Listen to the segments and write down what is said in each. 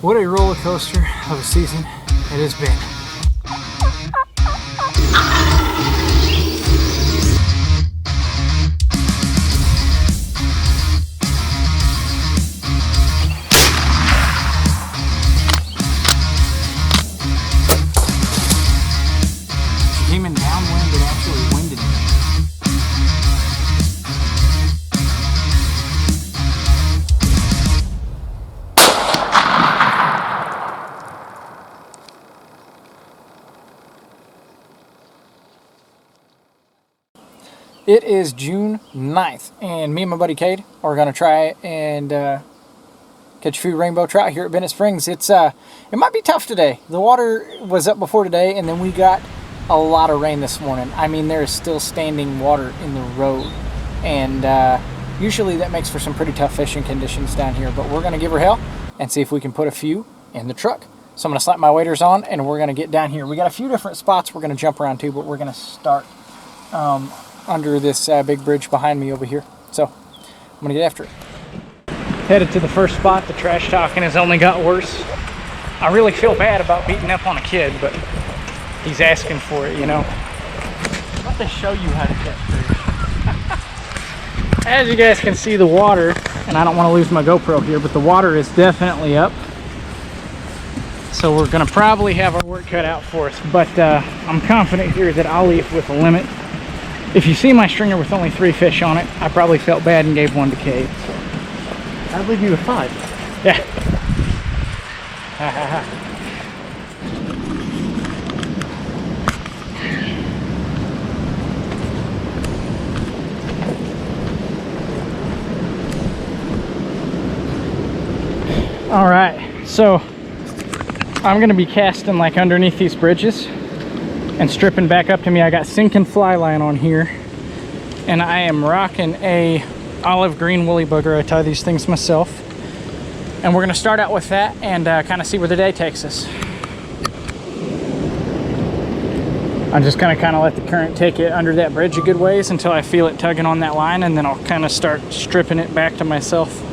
What a roller coaster of a season it has been. She came in downwind, it actually winded me. It is June 9th, and me and my buddy Cade are going to try and catch a few rainbow trout here at Bennett Springs. It might be tough today. The water was up before today, and then we got a lot of rain this morning. I mean, there is still standing water in the road, and usually that makes for some pretty tough fishing conditions down here, but we're going to give her hell and see if we can put a few in the truck. So I'm going to slap my waders on, and we're going to get down here. We got a few different spots we're going to jump around to, but we're going to start under this big bridge behind me over here. So I'm gonna get after it. Headed to the first spot. The trash talking has only got worse. I really feel bad about beating up on a kid, but he's asking for it, you know. I'm about to show you how to catch fish. As you guys can see, the water, and I don't want to lose my GoPro here, but the water is definitely up. So we're gonna probably have our work cut out for us, but I'm confident here that I'll leave with a limit. If you see my stringer with only 3 fish on it, I probably felt bad and gave one to Cade. I'd leave you with 5. Yeah. All right, so I'm gonna be casting like underneath these bridges and stripping back up to me. I got sinking fly line on here, and I am rocking a olive green woolly booger. I tie these things myself, and we're gonna start out with that and kind of see where the day takes us. I'm just gonna kind of let the current take it under that bridge a good ways until I feel it tugging on that line, and then I'll kind of start stripping it back to myself.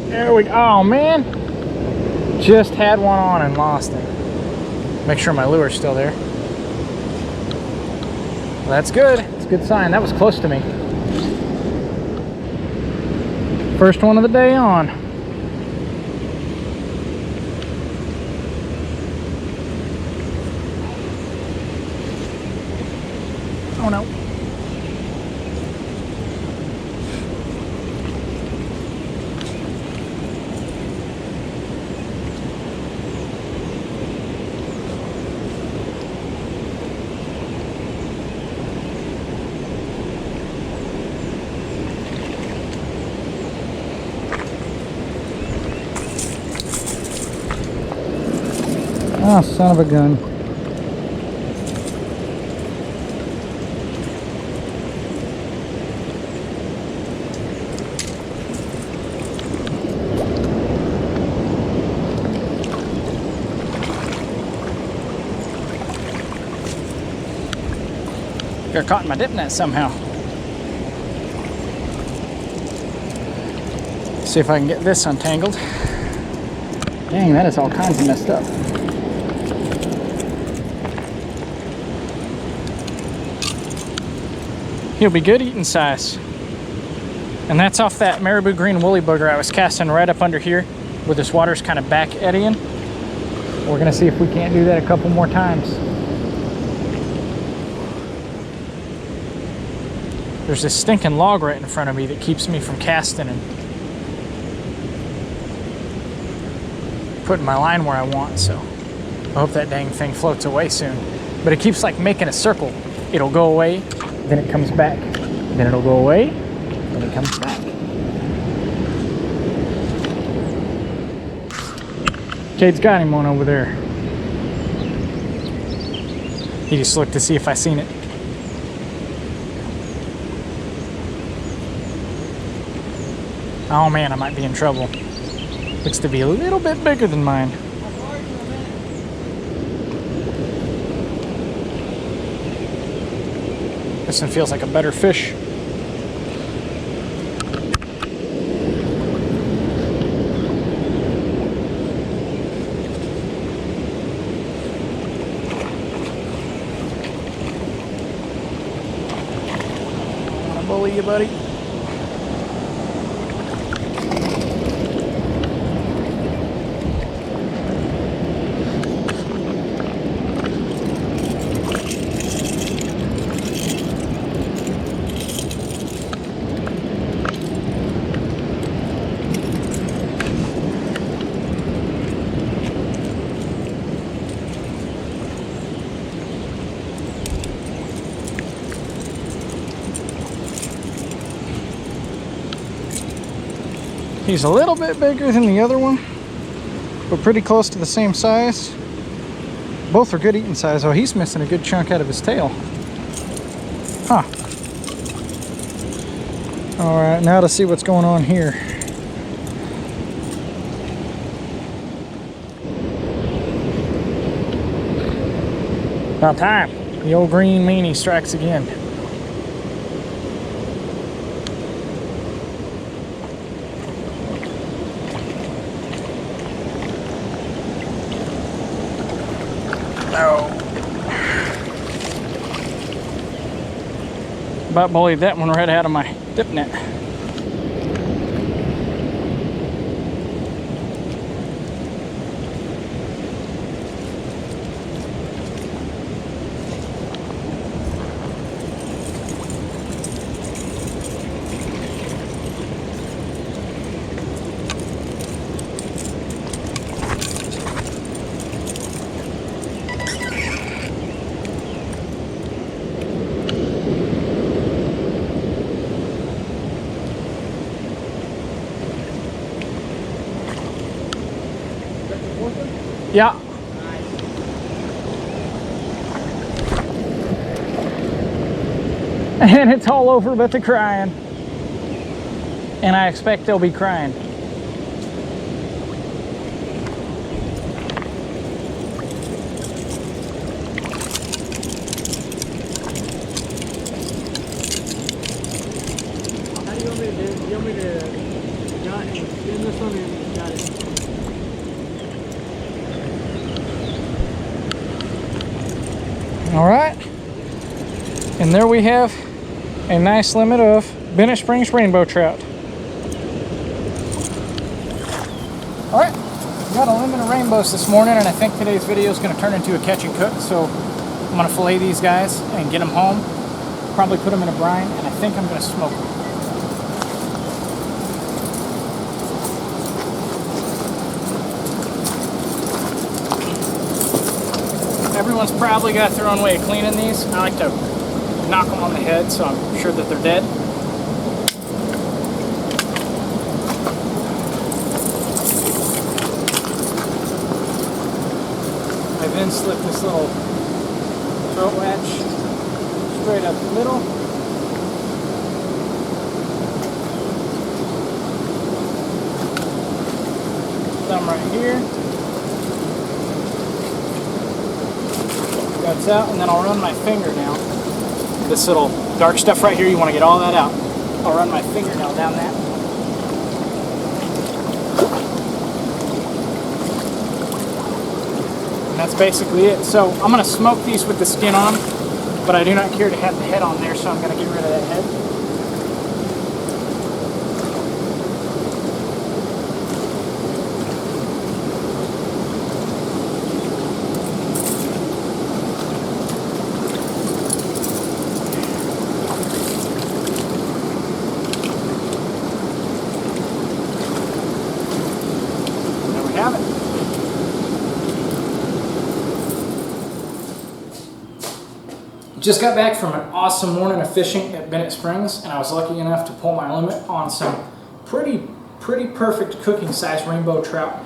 There we go. Oh man, just had one on and lost it. Make sure my lure's still there. Well, that's good. It's a good sign. That was close to me. First one of the day on. Oh no. Oh, son of a gun. Got caught in my dip net somehow. See if I can get this untangled. Dang, that is all kinds of messed up. He'll be good eating size. And that's off that marabou green woolly booger I was casting right up under here where this water's kind of back eddying. We're gonna see if we can't do that a couple more times. There's this stinking log right in front of me that keeps me from casting and putting my line where I want, so I hope that dang thing floats away soon. But it keeps like making a circle. It'll go away, then it comes back, then it'll go away, then it comes back. Cade's got him one over there. He just looked to see if I seen it. Oh man, I might be in trouble. Looks to be a little bit bigger than mine. This one feels like a better fish. I want to bully you, buddy. He's a little bit bigger than the other one, but pretty close to the same size. Both are good eating size. Oh, he's missing a good chunk out of his tail. Huh. All right, now to see what's going on here. About time. The old green meanie strikes again. No. About bullied that one right out of my dip net. Yeah. And it's all over but the crying. And I expect they'll be crying. How do you want me to do it? You want me to spin this one and got it? All right, and there we have a nice limit of Bennett Springs rainbow trout. All right, we got a limit of rainbows this morning, and I think today's video is going to turn into a catch and cook. So I'm going to fillet these guys and get them home, probably put them in a brine, and I think I'm going to smoke them. Everyone's probably got their own way of cleaning these. I like to knock them on the head so I'm sure that they're dead. I then slip this little throat latch straight up the middle. Thumb right here. That's out, and then I'll run my fingernail. This little dark stuff right here, you want to get all that out. I'll run my fingernail down that. And that's basically it. So I'm going to smoke these with the skin on, but I do not care to have the head on there, so I'm going to get rid of that head. Have it. Just got back from an awesome morning of fishing at Bennett Springs, and I was lucky enough to pull my limit on some pretty perfect cooking size rainbow trout.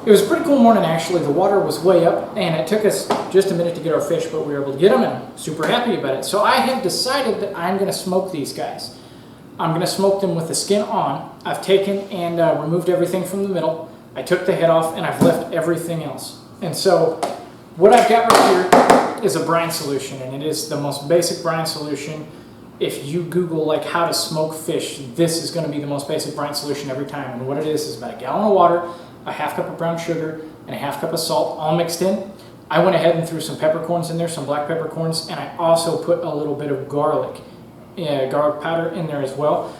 It was a pretty cool morning actually. The water was way up, and it took us just a minute to get our fish, but we were able to get them, and I'm super happy about it. So I have decided that I'm going to smoke these guys. I'm going to smoke them with the skin on. I've taken and removed everything from the middle. I took the head off and I've left everything else. And so what I've got right here is a brine solution, and it is the most basic brine solution. If you Google like how to smoke fish, this is going to be the most basic brine solution every time. And what it is about a gallon of water, a half cup of brown sugar, and a half cup of salt all mixed in. I went ahead and threw some peppercorns in there, some black peppercorns, and I also put a little bit of garlic powder in there as well.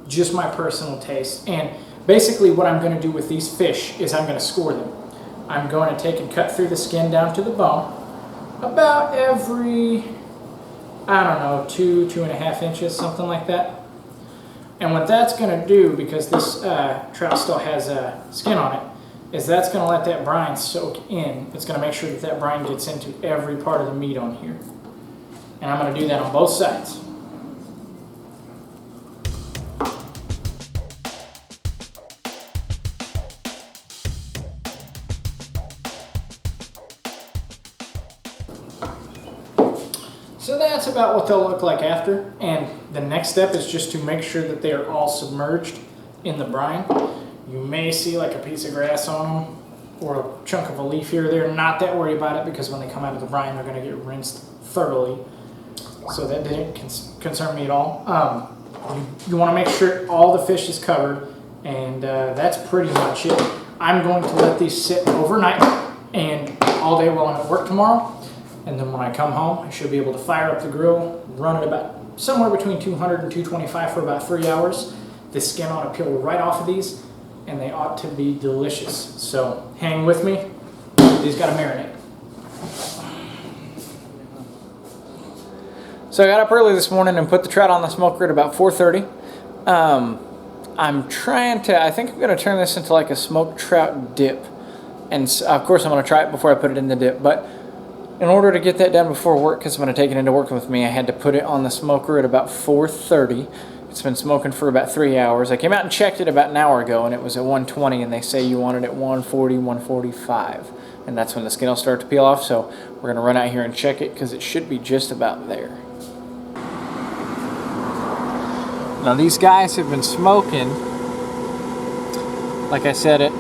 Just my personal taste. And basically what I'm going to do with these fish is I'm going to score them. I'm going to take and cut through the skin down to the bone about every, I don't know, 2.5 inches, something like that. And what that's going to do, because this trout still has skin on it, is that's going to let that brine soak in. It's going to make sure that that brine gets into every part of the meat on here. And I'm going to do that on both sides. So that's about what they'll look like after, and the next step is just to make sure that they are all submerged in the brine. You may see like a piece of grass on them or a chunk of a leaf here or there. Not that worried about it, because when they come out of the brine they're going to get rinsed thoroughly, so that didn't concern me at all. You want to make sure all the fish is covered, and that's pretty much it. I'm going to let these sit overnight and all day while I'm at work tomorrow. And then when I come home, I should be able to fire up the grill, run it about somewhere between 200 and 225 for about 3 hours. The skin ought to peel right off of these, and they ought to be delicious. So hang with me. These got to marinate. So I got up early this morning and put the trout on the smoker at about 4:30. I'm trying to, I think I'm going to turn this into like a smoked trout dip. And of course I'm going to try it before I put it in the dip. But in order to get that done before work, because I'm going to take it into work with me, I had to put it on the smoker at about 4:30. It's been smoking for about 3 hours. I came out and checked it about an hour ago, and it was at 120, and they say you want it at 140, 145. And that's when the skin will start to peel off, so we're going to run out here and check it, because it should be just about there. Now these guys have been smoking, like I said,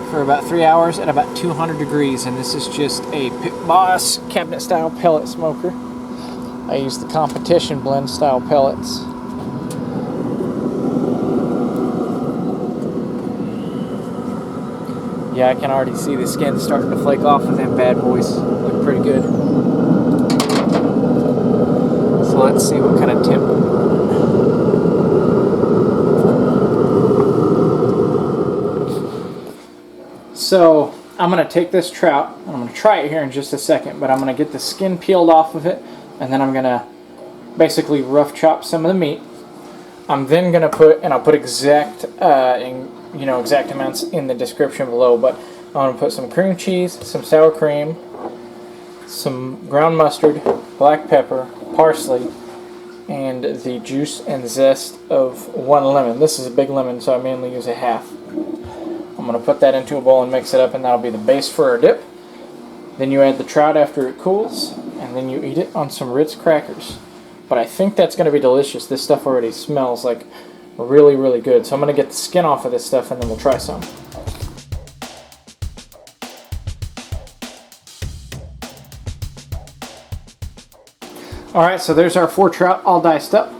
for about 3 hours at about 200 degrees, and this is just a Pit Boss cabinet style pellet smoker. I use the competition blend style pellets. Yeah, I can already see the skin starting to flake off of them bad boys. Look pretty good. So let's see what kind of temp. So I'm going to take this trout, and I'm going to try it here in just a second, but I'm going to get the skin peeled off of it, and then I'm going to basically rough chop some of the meat. I'm then going to put, and I'll put exact amounts in the description below, but I'm going to put some cream cheese, some sour cream, some ground mustard, black pepper, parsley, and the juice and zest of 1 lemon. This is a big lemon, so I mainly use a half. I'm going to put that into a bowl and mix it up, and that'll be the base for our dip. Then you add the trout after it cools, and then you eat it on some Ritz crackers. But I think that's going to be delicious. This stuff already smells like really, really good. So I'm going to get the skin off of this stuff, and then we'll try some. Alright, so there's our 4 trout all diced up.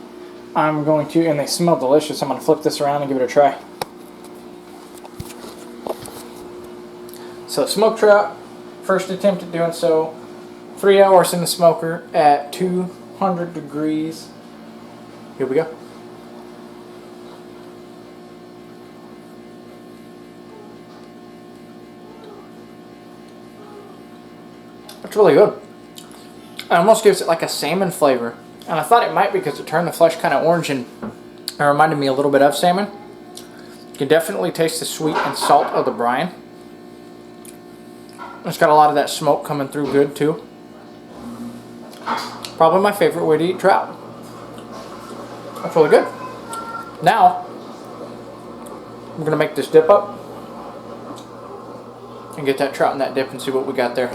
I'm going to, and they smell delicious, I'm going to flip this around and give it a try. So smoked trout, first attempt at doing so, 3 hours in the smoker at 200 degrees. Here we go. It's really good. It almost gives it like a salmon flavor. And I thought it might because it turned the flesh kind of orange, and it reminded me a little bit of salmon. You can definitely taste the sweet and salt of the brine. It's got a lot of that smoke coming through good too. Probably my favorite way to eat trout. That's really good. Now, we're going to make this dip up and get that trout in that dip and see what we got there.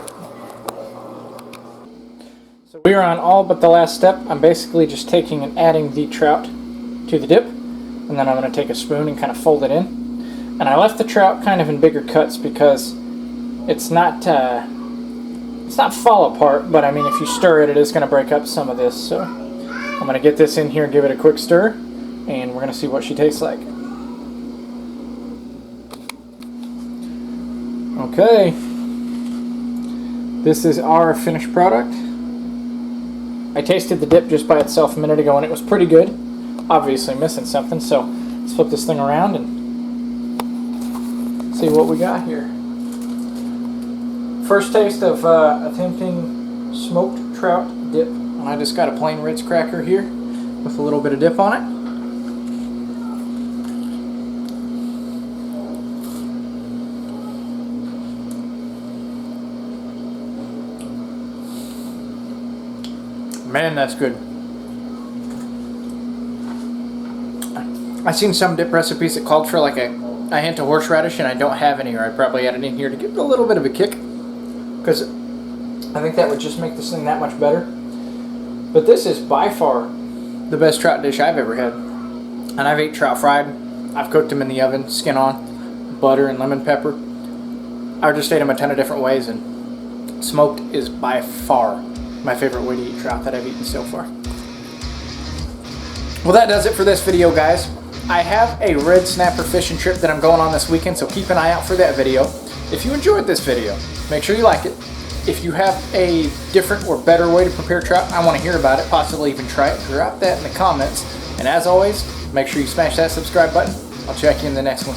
So we are on all but the last step. I'm basically just taking and adding the trout to the dip, and then I'm going to take a spoon and kind of fold it in. And I left the trout kind of in bigger cuts because it's not fall apart, but I mean if you stir it, it is going to break up some of this. So I'm going to get this in here and give it a quick stir, and we're going to see what she tastes like. Okay, this is our finished product. I tasted the dip just by itself a minute ago and it was pretty good. Obviously missing something, so let's flip this thing around and see what we got here. First taste of attempting smoked trout dip. And I just got a plain Ritz cracker here with a little bit of dip on it. Man, that's good. I've seen some dip recipes that called for like a hint of horseradish, and I don't have any, or I'd probably add it in here to give it a little bit of a kick, because I think that would just make this thing that much better. But this is by far the best trout dish I've ever had. And I've ate trout fried. I've cooked them in the oven, skin on, butter and lemon pepper. I've just ate them a ton of different ways, and smoked is by far my favorite way to eat trout that I've eaten so far. Well, that does it for this video, guys. I have a red snapper fishing trip that I'm going on this weekend, so keep an eye out for that video. If you enjoyed this video, make sure you like it. If you have a different or better way to prepare trout, I want to hear about it, possibly even try it, drop that in the comments. And as always, make sure you smash that subscribe button. I'll check you in the next one.